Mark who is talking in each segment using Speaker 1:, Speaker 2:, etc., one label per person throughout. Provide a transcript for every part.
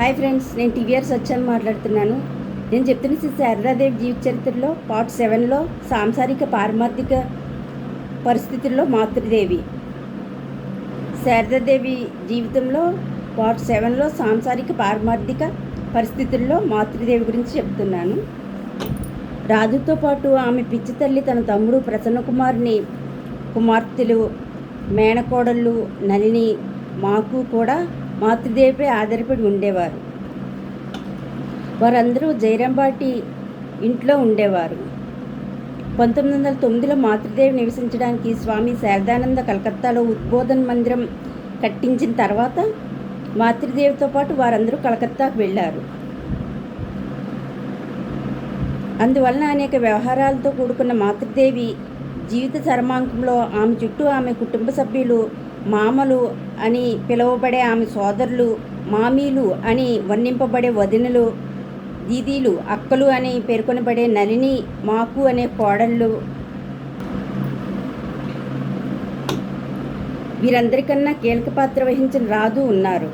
Speaker 1: Hi friends, నేను TVR సత్యాన్ని మాట్లాడుతున్నాను. నేను చెప్తున్న శ్రీ శారదాదేవి జీవిత చరిత్రలో పార్ట్ 7లో సాంసారిక పారమార్థిక పరిస్థితుల్లో మాతృదేవి. శారదాదేవి జీవితంలో పార్ట్ 7లో సాంసారిక పారమార్థిక పరిస్థితుల్లో మాతృదేవి గురించి చెప్తున్నాను. రాజుతో పాటు ఆమె పిచ్చి తల్లి, తన తమ్ముడు ప్రసన్నకుమారుని కుమార్తెలు, మేనకోడళ్ళు నలిని, మాకు కూడా మాతృదేవిపై ఆధారపడి ఉండేవారు. వారందరూ జైరంబాటి ఇంట్లో ఉండేవారు. 1909లో మాతృదేవి నివసించడానికి స్వామి శారదానంద కలకత్తాలో ఉద్బోధన మందిరం కట్టించిన తర్వాత మాతృదేవితో పాటు వారందరూ కలకత్తాకు వెళ్ళారు. అందువలన అనేక వ్యవహారాలతో కూడుకున్న మాతృదేవి జీవిత చరమాంకంలో ఆమె చుట్టూ ఆమె కుటుంబ సభ్యులు, మామలు అని పిలువబడే ఆమె సోదరులు, మామీలు అని వర్ణింపబడే వదినలు, దీదీలు, అక్కలు అని పేర్కొనబడే నలిని, మాకు అనే కోడళ్ళు, వీరందరికన్నా కీలక పాత్ర వహించిన రాజు ఉన్నారు.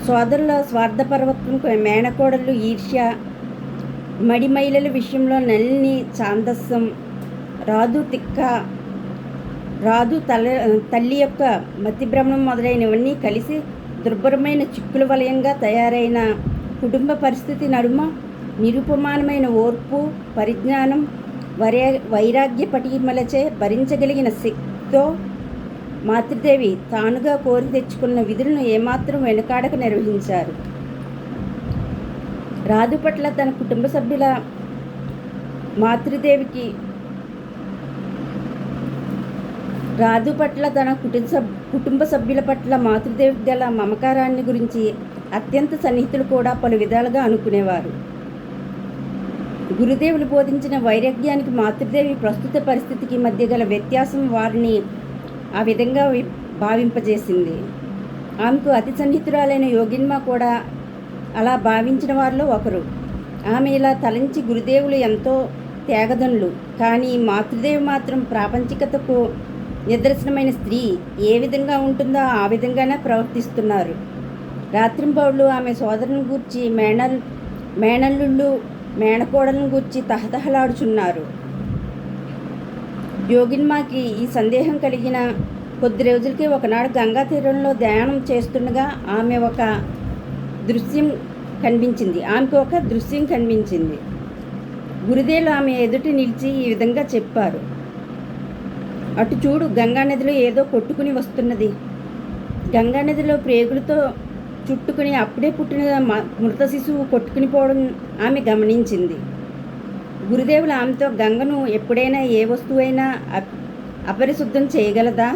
Speaker 1: సోదరుల స్వార్థపరత్వం, మేనకోడళ్ళు ఈర్ష్య, మడిమైలల విషయంలో నలిని ఛాందస్సం, రాజు తిక్క, రాజు తల్లి యొక్క మతిభ్రమణం మొదలైనవన్నీ కలిసి దుర్భరమైన చిక్కుల వలయంగా తయారైన కుటుంబ పరిస్థితి నడుమ నిరుపమానమైన ఓర్పు, పరిజ్ఞానం, వైరాగ్య పటిమలచే భరించగలిగిన శక్తితో మాతృదేవి తానుగా కోరి తెచ్చుకున్న విధులను ఏమాత్రం వెనుకాడక నిర్వహించారు. రాజు పట్ల తన కుటుంబ సభ్యుల మాతృదేవికి రాజు పట్ల తన కుటుంబ సభ్యుల పట్ల మాతృదేవికి గల మమకారాన్ని గురించి అత్యంత సన్నిహితులు కూడా పలు విధాలుగా అనుకునేవారు. గురుదేవులు బోధించిన వైరాగ్యానికి మాతృదేవి ప్రస్తుత పరిస్థితికి మధ్య గల వ్యత్యాసం వారిని ఆ విధంగా భావింపజేసింది. ఆమెకు అతి సన్నిహితురాలైన యోగిన్మ కూడా అలా భావించిన వారిలో ఒకరు. ఆమె ఇలా తలంచి, గురుదేవులు ఎంతో త్యాగదనులు, కానీ మాతృదేవి మాత్రం ప్రాపంచికతకు నిదర్శనమైన స్త్రీ ఏ విధంగా ఉంటుందో ఆ విధంగానే ప్రవర్తిస్తున్నారు. రాత్రింబౌళ్ళు ఆమె సోదరుని గూర్చి, మేనల్లుళ్ళు, మేనకోడలను గూర్చి తహతహలాడుచున్నారు. యోగిన్మాకి ఈ సందేహం కలిగిన కొద్ది రోజులకి ఒకనాడు గంగా తీరంలో ధ్యానం చేస్తుండగా ఆమెకు ఒక దృశ్యం కనిపించింది. గురుదేవులు ఆమె ఎదుట నిలిచి ఈ విధంగా చెప్పారు: అటు చూడు, గంగానదిలో ఏదో కొట్టుకుని వస్తున్నది. గంగానదిలో ప్రేగులతో చుట్టుకుని అప్పుడే పుట్టిన మృత శిశువు కొట్టుకుని పోవడం ఆమె గమనించింది. గురుదేవులు ఆమెతో, గంగను ఎప్పుడైనా ఏ వస్తువైనా అపరిశుద్ధం చేయగలదా?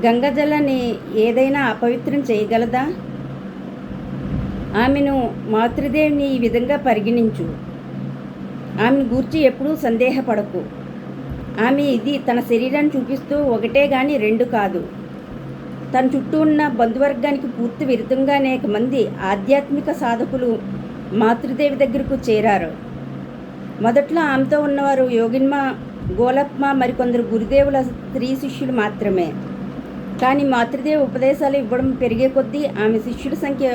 Speaker 1: గంగా జలాన్ని ఏదైనా అపవిత్రం చేయగలదా? ఆమెను, మాతృదేవిని ఈ విధంగా పరిగణించు. ఆమెను గూర్చి ఎప్పుడూ సందేహపడకు. ఆమె ఇది తన శరీరాన్ని చూపిస్తూ ఒకటే గాని రెండు కాదు. తన చుట్టూ ఉన్న బంధువర్గానికి పూర్తి విరుద్ధంగా అనేక మంది ఆధ్యాత్మిక సాధకులు మాతృదేవి దగ్గరకు చేరారు. మొదట్లో ఆమెతో ఉన్నవారు యోగిన్మ, గోలప్మ, మరికొందరు గురుదేవుల స్త్రీ శిష్యులు మాత్రమే. కానీ మాతృదేవి ఉపదేశాలు ఇవ్వడం పెరిగే కొద్దీ ఆమె శిష్యుల సంఖ్య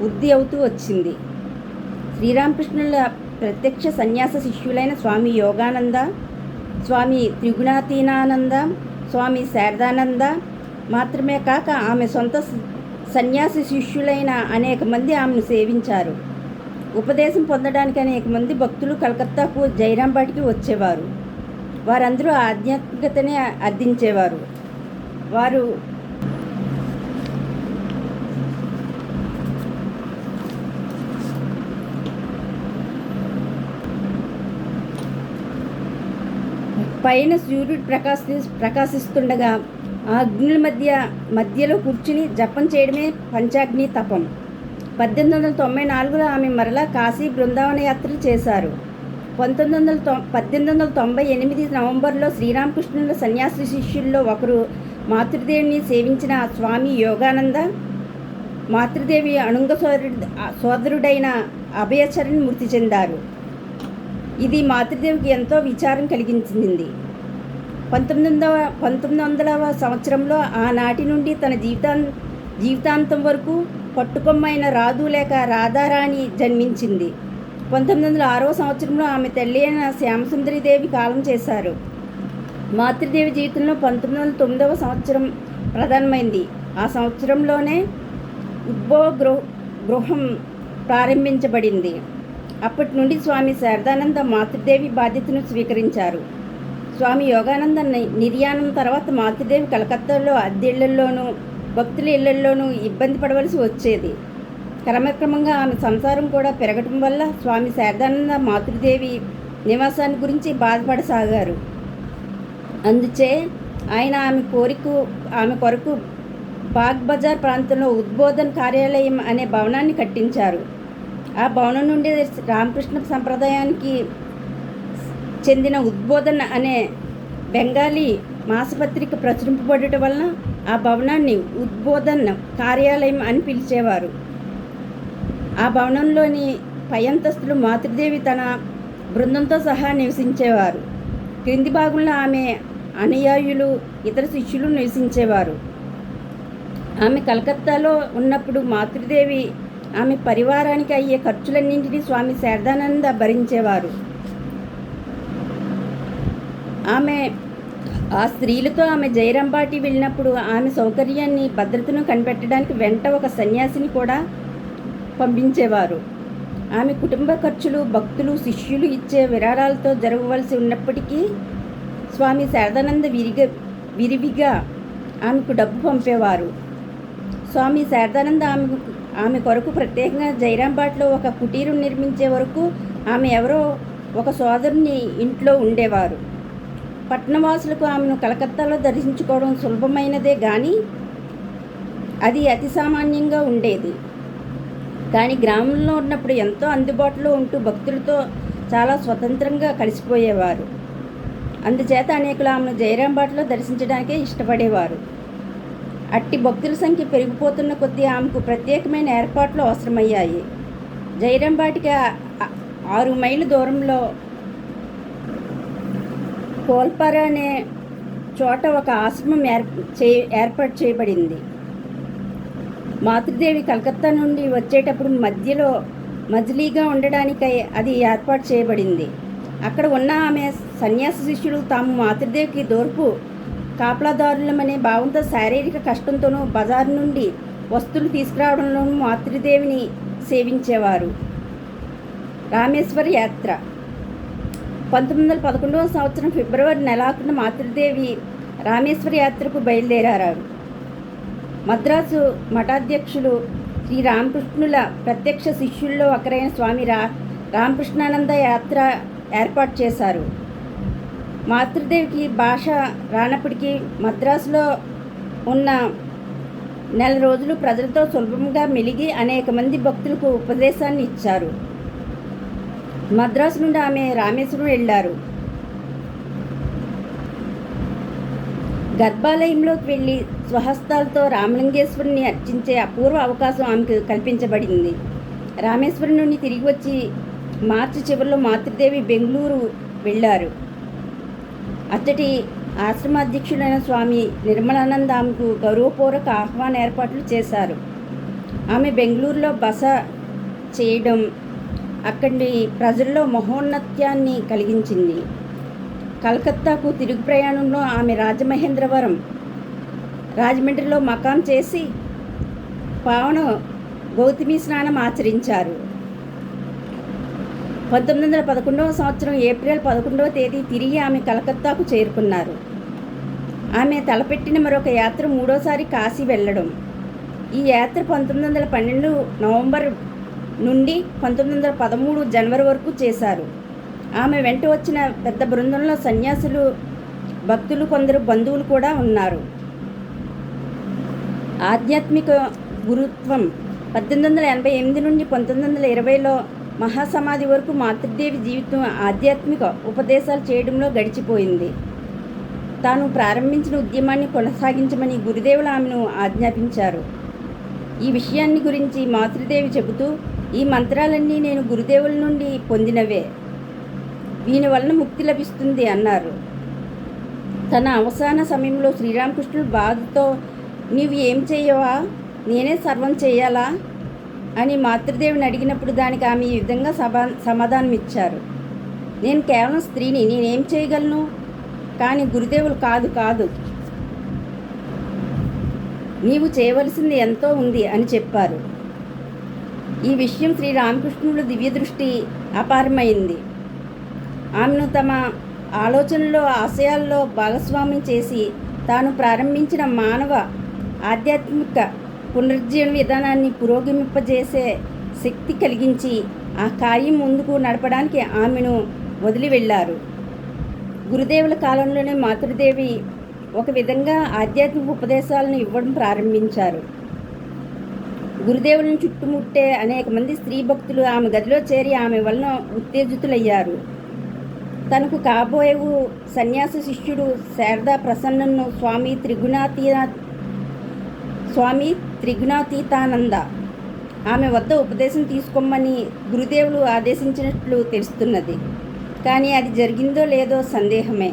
Speaker 1: వృద్ధి అవుతూ వచ్చింది. శ్రీరామకృష్ణుల ప్రత్యక్ష సన్యాస శిష్యులైన స్వామి యోగానంద, స్వామి త్రిగుణాతీనానంద, స్వామి శారదానంద మాత్రమే కాక ఆమె సొంత సన్యాసి శిష్యులైన అనేక మంది ఆమెను సేవించారు. ఉపదేశం పొందడానికి అనేక మంది భక్తులు కలకత్తాకు, జైరాంబాటికి వచ్చేవారు. వారందరూ ఆధ్యాత్మికతనే అర్థించేవారు. వారు పైన సూర్యుడు ప్రకాశిస్తుండగా ఆ అగ్నుల మధ్యలో కూర్చుని జపం చేయడమే పంచాగ్ని తపం. 1894లో ఆమె మరలా కాశీ బృందావన యాత్ర చేశారు. 1898 నవంబర్లో శ్రీరామకృష్ణుల సన్యాసి శిష్యుల్లో ఒకరు మాతృదేవిని సేవించిన స్వామి యోగానంద, మాతృదేవి అణుంగ సోదరుడైన అభయచరణ్ మృతి చెందారు. ఇది మాతృదేవికి ఎంతో విచారం కలిగించింది. 1900వ సంవత్సరంలో ఆనాటి నుండి తన జీవితాంతం వరకు పట్టుకొమ్మైన రాధు లేక రాధారాణి జన్మించింది. 1906వ సంవత్సరంలో ఆమె తల్లి అయిన శ్యామసుందరీదేవి కాలం చేశారు. మాతృదేవి జీవితంలో 1909వ సంవత్సరం ప్రధానమైంది. ఆ సంవత్సరంలోనే ఉద్భవ గృహం ప్రారంభించబడింది. అప్పటి నుండి స్వామి శారదానంద మాతృదేవి బాధ్యతను స్వీకరించారు. స్వామి యోగానంద నిర్యాణం తర్వాత మాతృదేవి కలకత్తాలో అద్దె ఇళ్లలోనూ భక్తుల ఇళ్లలోనూ ఇబ్బంది పడవలసి వచ్చేది. క్రమక్రమంగా ఆమె సంసారం కూడా పెరగటం వల్ల స్వామి శారదానంద మాతృదేవి నివాసాన్ని గురించి బాధపడసాగారు. అందుచే ఆయన ఆమె కొరకు బాగ్ బజార్ ప్రాంతంలో ఉద్బోధన్ కార్యాలయం అనే భవనాన్ని కట్టించారు. ఆ భవనం నుండి రామకృష్ణ సంప్రదాయానికి చెందిన ఉద్బోధన్ అనే బెంగాలీ మాసపత్రిక ప్రచురింపబడటం వలన ఆ భవనాన్ని ఉద్బోధన్ కార్యాలయం అని పిలిచేవారు. ఆ భవనంలోని పై అంతస్తులు మాతృదేవి తన బృందంతో సహా నివసించేవారు. క్రింది భాగంలో ఆమె అనుయాయులు, ఇతర శిష్యులు నివసించేవారు. ఆమె కలకత్తాలో ఉన్నప్పుడు మాతృదేవి ఆమె పరివారానికి అయ్యే ఖర్చులన్నింటినీ స్వామి శారదానంద భరించేవారు. ఆమె ఆ స్త్రీలతో ఆమె జైరంబాటి వెళ్ళినప్పుడు ఆమె సౌకర్యాన్ని, భద్రతను కనిపెట్టడానికి వెంట ఒక సన్యాసిని కూడా పంపించేవారు. ఆమె కుటుంబ ఖర్చులు భక్తులు, శిష్యులు ఇచ్చే విరాళాలతో జరగవలసి ఉన్నప్పటికీ స్వామి శారదానంద విరివిగా ఆమెకు డబ్బు పంపేవారు. స్వామి శారదానంద ఆమె కొరకు ప్రత్యేకంగా జైరాంబాట్లో ఒక కుటీరం నిర్మించే వరకు ఆమె ఎవరో ఒక సోదరుని ఇంట్లో ఉండేవారు. పట్టణవాసులకు ఆమెను కలకత్తాలో దర్శించుకోవడం సులభమైనదే కానీ అది అతి సామాన్యంగా ఉండేది. కానీ గ్రామంలో ఉన్నప్పుడు ఎంతో అందుబాటులో ఉంటూ భక్తులతో చాలా స్వతంత్రంగా కలిసిపోయేవారు. అందుచేత అనేకులు ఆమెను జైరాంబాట్లో దర్శించడానికే ఇష్టపడేవారు. అట్టి భక్తుల సంఖ్య పెరిగిపోతున్న కొద్దీ ఆమెకు ప్రత్యేకమైన ఏర్పాట్లు అవసరమయ్యాయి. జైరాంబాటికి 6 మైళ్ళ దూరంలో కోల్పార అనే చోట ఒక ఆశ్రమం ఏర్పాటు చేయబడింది. మాతృదేవి కలకత్తా నుండి వచ్చేటప్పుడు మధ్యలో మజిలీగా ఉండడానికై అది ఏర్పాటు చేయబడింది. అక్కడ ఉన్న ఆమె సన్యాస శిష్యులు తాము మాతృదేవికి దూరపు కాపలాదారులమనే భావంతో శారీరక కష్టంతోనూ బజారు నుండి వస్తువులు తీసుకురావడంలోనూ మాతృదేవిని సేవించేవారు. రామేశ్వర యాత్ర 1911వ సంవత్సరం ఫిబ్రవరి నెలాఖరున మాతృదేవి రామేశ్వర యాత్రకు బయలుదేరారు. మద్రాసు మఠాధ్యక్షులు శ్రీ రామకృష్ణుల ప్రత్యక్ష శిష్యుల్లో ఒకరైన స్వామి రామకృష్ణానంద యాత్ర ఏర్పాటు చేశారు. మాతృదేవికి భాష రానప్పటికీ మద్రాసులో ఉన్న నెల రోజులు ప్రజలతో సులభంగా మెలిగి అనేక మంది భక్తులకు ఉపదేశాన్ని ఇచ్చారు. మద్రాసు నుండి ఆమె రామేశ్వరం వెళ్ళారు. గర్భాలయంలోకి వెళ్ళి స్వహస్తాలతో రామలింగేశ్వరుని అర్చించే అపూర్వ అవకాశం ఆమెకు కల్పించబడింది. రామేశ్వరం నుండి తిరిగి వచ్చి మార్చి చివరిలో మాతృదేవి బెంగళూరు వెళ్ళారు. అచ్చటి ఆశ్రమాధ్యక్షుడైన స్వామి నిర్మలానంద ఆమెకు గౌరవపూర్వక ఆహ్వాన ఏర్పాట్లు చేశారు. ఆమె బెంగళూరులో బస చేయడం అక్కడి ప్రజల్లో మహోన్నత్యాన్ని కలిగించింది. కలకత్తాకు తిరుగు ప్రయాణంలో ఆమె రాజమండ్రిలో మకాం చేసి పావన గౌతమి స్నానం ఆచరించారు. 1911వ సంవత్సరం ఏప్రిల్ 11వ తేదీ తిరిగి ఆమె కలకత్తాకు చేరుకున్నారు. ఆమె తలపెట్టిన మరొక యాత్ర మూడోసారి కాశీ వెళ్ళడం. ఈ యాత్ర 1912 నవంబర్ నుండి 1913 జనవరి వరకు చేశారు. ఆమె వెంట వచ్చిన పెద్ద బృందంలో సన్యాసులు, భక్తులు, కొందరు బంధువులు కూడా ఉన్నారు. ఆధ్యాత్మిక గురుత్వం 1888 నుండి 1920లో మహాసమాధి వరకు మాతృదేవి జీవితం ఆధ్యాత్మిక ఉపదేశాలు చేయడంలో గడిచిపోయింది. తాను ప్రారంభించిన ఉద్యమాన్ని కొనసాగించమని గురుదేవులు ఆమెను ఆజ్ఞాపించారు. ఈ విషయాన్ని గురించి మాతృదేవి చెబుతూ, ఈ మంత్రాలన్నీ నేను గురుదేవుల నుండి పొందినవే, దీని వలన ముక్తి లభిస్తుంది అన్నారు. తన అవసాన సమయంలో శ్రీరామకృష్ణుడు బాధతో, నీవు ఏం చేయవా, నేనే సర్వం చేయాలా అని మాతృదేవిని అడిగినప్పుడు దానికి ఆమె ఈ విధంగా సమాధానం ఇచ్చారు. నేను కేవలం స్త్రీని, నేనేం చేయగలను? కానీ గురుదేవులు కాదు కాదు నీవు చేయవలసింది ఎంతో ఉంది అని చెప్పారు. ఈ విషయం శ్రీరామకృష్ణుల దివ్య దృష్టి అపారమైంది. ఆమెను తమ ఆలోచనలో ఆశయాల్లో భాగస్వామ్యం చేసి తాను ప్రారంభించిన మానవ ఆధ్యాత్మిక పునరుజ్జీవన విధానాన్ని పురోగమింపజేసే శక్తి కలిగించి ఆ కార్యం ముందుకు నడపడానికి ఆమెను వదిలి వెళ్ళారు. గురుదేవుల కాలంలోనే మాతృదేవి ఒక విధంగా ఆధ్యాత్మిక ఉపదేశాలను ఇవ్వడం ప్రారంభించారు. గురుదేవులను చుట్టుముట్టే అనేక మంది స్త్రీ భక్తులు ఆమె గదిలో చేరి ఆమె వలన ఉత్తేజితులయ్యారు. తనకు కాబోయే సన్యాస శిష్యుడు శారదా ప్రసన్నను స్వామి త్రిగుణాతీతానంద ఆమె వద్ద ఉపదేశం తీసుకోమని గురుదేవులు ఆదేశించినట్లు తెలుస్తున్నది. కానీ అది జరిగిందో లేదో సందేహమే.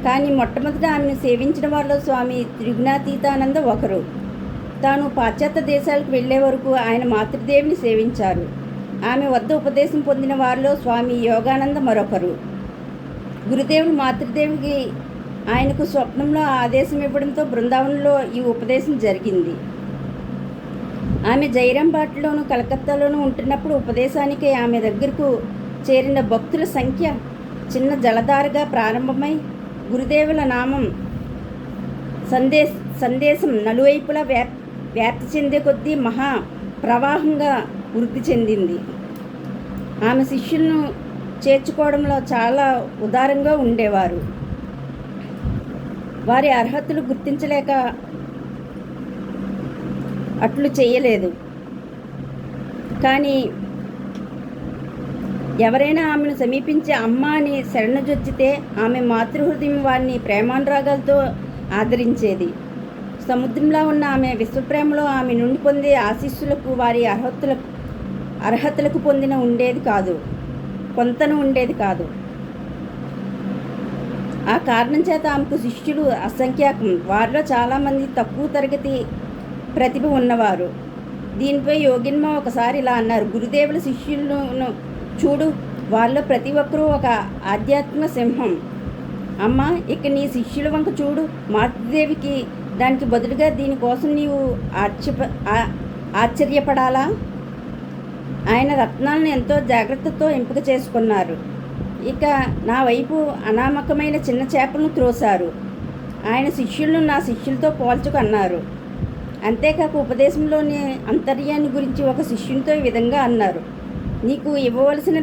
Speaker 1: కానీ మొట్టమొదట ఆమెను సేవించిన వారిలో స్వామి త్రిగుణాతీతానంద ఒకరు. తాను పాశ్చాత్య దేశాలకు వెళ్లే వరకు ఆయన మాతృదేవిని సేవించారు. ఆమె వద్ద ఉపదేశం పొందిన వారిలో స్వామి యోగానంద మరొకరు. గురుదేవులు మాతృదేవికి ఆయనకు స్వప్నంలో ఆదేశం ఇవ్వడంతో బృందావనంలో ఈ ఉపదేశం జరిగింది. ఆమె జైరాంబాట్లోను కలకత్తాలోనూ ఉంటున్నప్పుడు ఉపదేశానికి ఆమె దగ్గరకు చేరిన భక్తుల సంఖ్య చిన్న జలధారగా ప్రారంభమై గురుదేవుల నామం సందేశం నలువైపులా వ్యాప్తి చెందే కొద్దీ మహా ప్రవాహంగా వృద్ధి చెందింది. ఆమె శిష్యులను చేర్చుకోవడంలో చాలా ఉదారంగా ఉండేవారు. వారి అర్హతలు గుర్తించలేక అట్లు చేయలేదు. కానీ ఎవరైనా ఆమెను సమీపించి అమ్మ అని శరణుజొచ్చితే ఆమె మాతృహృదయం వారిని ప్రేమానురాగాలతో ఆదరించేది. సముద్రంలో ఉన్న ఆమె విశ్వప్రేమలో ఆమె నుండి పొందే ఆశీస్సులకు వారి అర్హతలకు కొంతను ఉండేది కాదు. ఆ కారణం చేత ఆమెకు శిష్యులు అసంఖ్యాకం. వారిలో చాలామంది తక్కువ తరగతి ప్రతిభ ఉన్నవారు. దీనిపై యోగిన్మ ఒకసారి ఇలా అన్నారు: గురుదేవుల శిష్యులను చూడు, వాళ్ళలో ప్రతి ఒక్కరూ ఒక ఆధ్యాత్మిక సింహం. అమ్మ, ఇక నీ శిష్యుల వంక చూడు. మాతృదేవికి దానికి బదులుగా దీనికోసం నీవు ఆశ్చర్యపడాలా? ఆయన రత్నాలను ఎంతో జాగ్రత్తతో ఎంపిక చేసుకున్నారు. ఇక నా వైపు అనామకమైన చిన్న చేపలను త్రోశారు. ఆయన శిష్యులను నా శిష్యులతో పోల్చుకు అన్నారు. అంతేకాక ఉపదేశంలోని అంతర్యాన్ని గురించి ఒక శిష్యునితో ఈ విధంగా అన్నారు: నీకు ఇవ్వవలసిన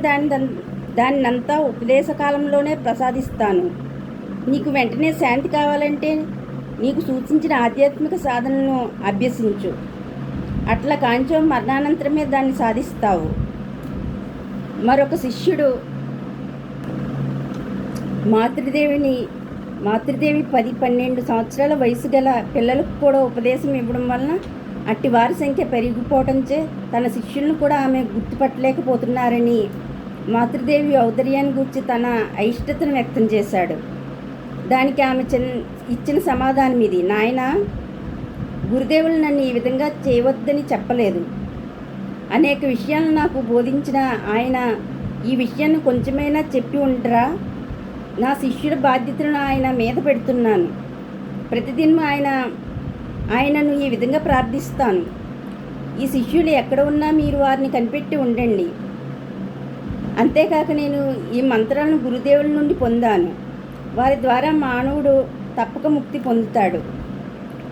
Speaker 1: దానినంతా ఉపదేశకాలంలోనే ప్రసాదిస్తాను. నీకు వెంటనే శాంతి కావాలంటే నీకు సూచించిన ఆధ్యాత్మిక సాధనను అభ్యసించు. అట్లా కాంచో మరణానంతరమే దాన్ని సాధిస్తావు. మరొక శిష్యుడు మాతృదేవి 10-12 సంవత్సరాల వయసు గల పిల్లలకు కూడా ఉపదేశం ఇవ్వడం వలన అట్టి వారి సంఖ్య పెరిగిపోవడంచే తన శిష్యులను కూడా ఆమె గుర్తుపట్టలేకపోతున్నారని మాతృదేవి ఔదర్యాన్ని గురించి తన అయిష్టతను వ్యక్తం చేశాడు. దానికి ఆమె ఇచ్చిన సమాధానం ఇది: నాయనా, గురుదేవులు నన్ను ఈ విధంగా చేయవద్దని చెప్పలేదు. అనేక విషయాలను నాకు బోధించిన ఆయన ఈ విషయాన్ని కొంచెమైనా చెప్పి ఉండరా? నా శిష్యుల బాధ్యతలను ఆయన మీద పెడుతున్నాను. ప్రతిదినం ఆయనను ఈ విధంగా ప్రార్థిస్తాను: ఈ శిష్యులు ఎక్కడ ఉన్నా మీరు వారిని కనిపెట్టి ఉండండి. అంతేకాక నేను ఈ మంత్రాలను గురుదేవుల నుండి పొందాను. వారి ద్వారా మానవుడు తప్పక ముక్తి పొందుతాడు.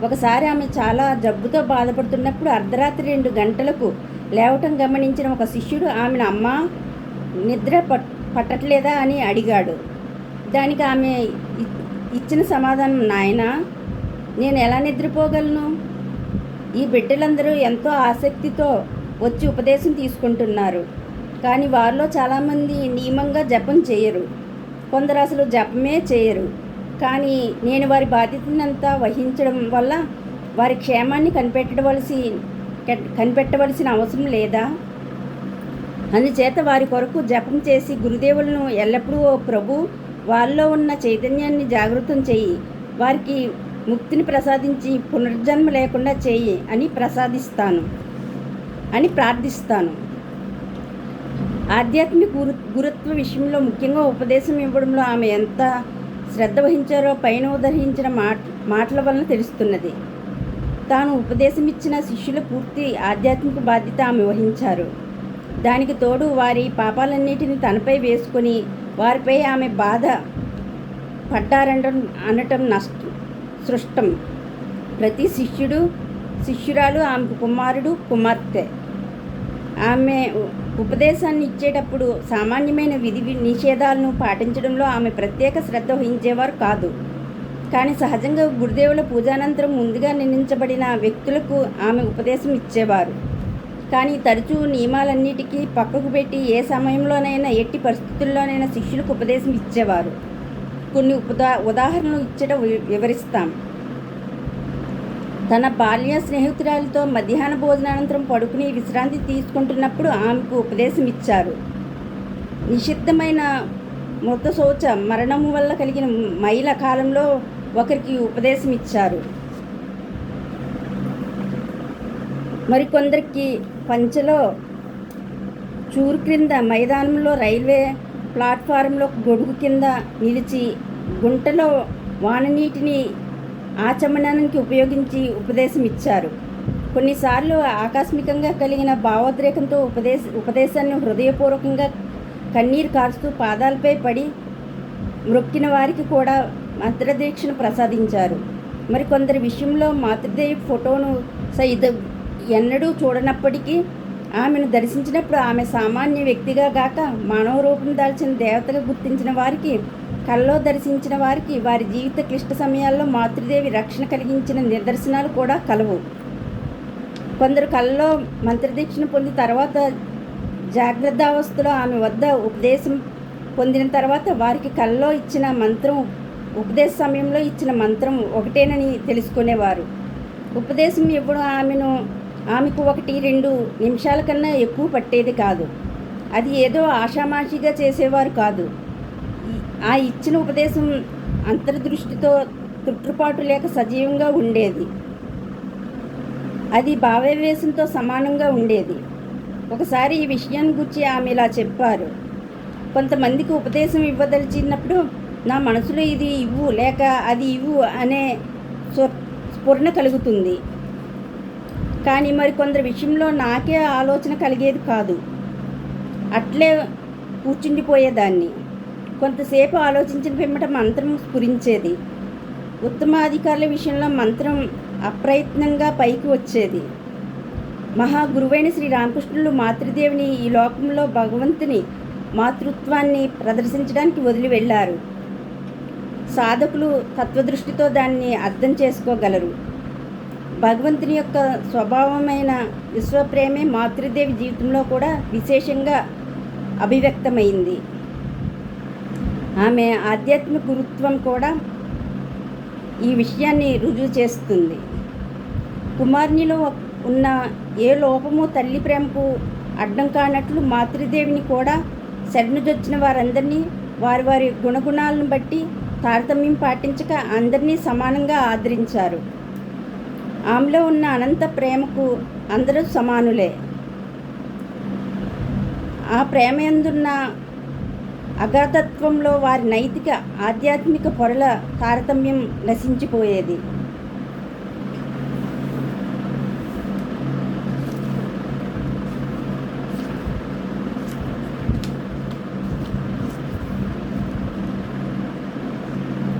Speaker 1: ఒకసారి ఆమె చాలా జబ్బుతో బాధపడుతున్నప్పుడు అర్ధరాత్రి 2 గంటలకు లేవటం గమనించిన ఒక శిష్యుడు ఆమెను అమ్మా, నిద్ర పట్టట్లేదా అని అడిగాడు. దానికి ఆమె ఇచ్చిన సమాధానం: నాయనా, నేను ఎలా నిద్రపోగలను? ఈ బిడ్డలందరూ ఎంతో ఆసక్తితో వచ్చి ఉపదేశం తీసుకుంటున్నారు. కానీ వారిలో చాలామంది నియమంగా జపం చేయరు. కొందరు అసలు జపమే చేయరు. కానీ నేను వారి బాధ్యతనంతా వహించడం వల్ల వారి క్షేమాన్ని కనిపెట్టవలసిన అవసరం లేదా? అందుచేత వారి కొరకు జపం చేసి గురుదేవులను ఎల్లప్పుడూ, ఓ ప్రభు, వారిలో ఉన్న చైతన్యాన్ని జాగృతం చెయ్యి, వారికి ముక్తిని ప్రసాదించి పునర్జన్మ లేకుండా చేయి అని ప్రార్థిస్తాను. ఆధ్యాత్మిక గురుత్వ విషయంలో ముఖ్యంగా ఉపదేశం ఇవ్వడంలో ఆమె ఎంత శ్రద్ధ వహించారో పైన ఉదహరించిన మాటల వలన తెలుస్తున్నది. తాను ఉపదేశం ఇచ్చిన శిష్యుల పూర్తి ఆధ్యాత్మిక బాధ్యత ఆమె వహించారు. దానికి తోడు వారి పాపాలన్నిటిని తనపై వేసుకొని వారిపై ఆమె బాధ అనటం సృష్టం. ప్రతి శిష్యురాలు ఆమెకు కుమారుడు, కుమార్తె. ఆమె ఉపదేశాన్ని ఇచ్చేటప్పుడు సామాన్యమైన విధి నిషేధాలను పాటించడంలో ఆమె ప్రత్యేక శ్రద్ధ వహించేవారు కాదు. కానీ సహజంగా గురుదేవుల పూజానంతరం ముందుగా నిర్ణయించబడిన వ్యక్తులకు ఆమె ఉపదేశం ఇచ్చేవారు. కానీ తరచూ నియమాలన్నిటికీ పక్కకు పెట్టి ఏ సమయంలోనైనా ఎట్టి పరిస్థితుల్లోనైనా శిష్యులకు ఉపదేశం ఇచ్చేవారు. కొన్ని ఉదాహరణలు వివరిస్తాం. తన బాల్య స్నేహితురాలతో మధ్యాహ్న భోజనానంతరం పడుకుని విశ్రాంతి తీసుకుంటున్నప్పుడు ఆమెకు ఉపదేశం ఇచ్చారు. నిషిద్ధమైన మృత శౌచ మరణము వల్ల కలిగిన మైల కాలంలో ఒకరికి ఉపదేశం ఇచ్చారు. మరికొందరికి పంచలో చూరు క్రింద మైదానంలో రైల్వే ప్లాట్ఫారంలో గొడుగు కింద నిలిచి గుంటలో వాననీటిని ఆచమనానికి ఉపయోగించి ఉపదేశం ఇచ్చారు. కొన్నిసార్లు ఆకస్మికంగా కలిగిన భావోద్రేకంతో ఉపదేశాన్ని హృదయపూర్వకంగా కన్నీరు కారుస్తూ పాదాలపై పడి మ్రొక్కిన వారికి కూడా మంత్రదీక్షను ప్రసాదించారు. మరికొందరి విషయంలో మాతృదేవి ఫోటోను సైతం ఎన్నడూ చూడనప్పటికీ ఆమెను దర్శించినప్పుడు ఆమె సామాన్య వ్యక్తిగా గాక మానవ రూపం దాల్చిన దేవతగా గుర్తించిన వారికి, కల్లో దర్శించిన వారికి వారి జీవిత క్లిష్ట సమయాల్లో మాతృదేవి రక్షణ కలిగించిన నిదర్శనాలు కూడా కలవు. కొందరు కల్లో మంత్రదీక్షణ పొందిన తర్వాత జాగ్రత్తావస్థలో ఆమె వద్ద ఉపదేశం పొందిన తర్వాత వారికి కల్లో ఇచ్చిన మంత్రం ఉపదేశ సమయంలో ఇచ్చిన మంత్రం ఒకటేనని తెలుసుకునేవారు. ఉపదేశం ఇవ్వడం ఆమెకు 1-2 నిమిషాల కన్నా ఎక్కువ పట్టేది కాదు. అది ఏదో ఆషామాషిగా చేసేవారు కాదు. ఆ ఇచ్చిన ఉపదేశం అంతర్దృష్టితో తుట్టుపాటు లేక సజీవంగా ఉండేది. అది భావావేశంతో సమానంగా ఉండేది. ఒకసారి ఈ విషయాన్ని గురించి ఆమె ఇలా చెప్పారు. కొంతమందికి ఉపదేశం ఇవ్వదలిచినప్పుడు నా మనసులో ఇది ఇవ్వు లేక అది ఇవ్వు అనే స్ఫురణ కలుగుతుంది. కానీ మరికొందరి విషయంలో నాకే ఆలోచన కలిగేది కాదు. అట్లే కూర్చుండిపోయేదాన్ని. కొంతసేపు ఆలోచించిన పిమ్మట మంత్రం స్ఫురించేది. ఉత్తమాధికారుల విషయంలో మంత్రం అప్రయత్నంగా పైకి వచ్చేది. మహాగురువైన శ్రీ రామకృష్ణులు మాతృదేవిని ఈ లోకంలో భగవంతుని మాతృత్వాన్ని ప్రదర్శించడానికి వదిలి వెళ్ళారు. సాధకులు తత్వదృష్టితో దాన్ని అర్థం చేసుకోగలరు. భగవంతుని యొక్క స్వభావమైన విశ్వప్రేమే మాతృదేవి జీవితంలో కూడా విశేషంగా అభివ్యక్తమైంది. ఆమె ఆధ్యాత్మిక గురుత్వం కూడా ఈ విషయాన్ని రుజువు చేస్తుంది. కుమారునిలో ఉన్న ఏ లోపము తల్లి ప్రేమకు అడ్డం కానట్లు మాతృదేవిని కూడా శరణుజొచ్చిన వారందరినీ వారి వారి గుణగుణాలను బట్టి తారతమ్యం పాటించక అందరినీ సమానంగా ఆదరించారు. ఆమెలో ఉన్న అనంత ప్రేమకు అందరూ సమానులే. ఆ ప్రేమయందున్న అగాధత్వంలో వారి నైతిక ఆధ్యాత్మిక పొరల తారతమ్యం నశించిపోయేది.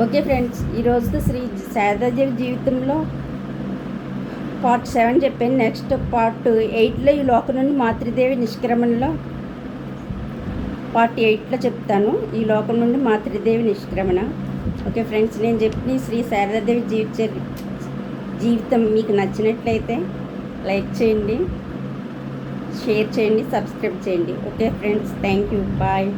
Speaker 1: ఓకే ఫ్రెండ్స్, ఈరోజుతో శ్రీ శారదాదేవి జీవితంలో పార్ట్ 7 చెప్పాను. నెక్స్ట్ పార్ట్ 8లో ఈ లోకం నుండి మాతృదేవి నిష్క్రమణలో పార్ట్ 8లో చెప్తాను. ఈ లోకం నుండి మాతృదేవి నిష్క్రమణ. ఓకే ఫ్రెండ్స్, నేను చెప్పిన శ్రీ శారదాదేవి జీవితం మీకు నచ్చినట్లయితే లైక్ చేయండి, షేర్ చేయండి, సబ్స్క్రైబ్ చేయండి. Okay friends, thank you, bye.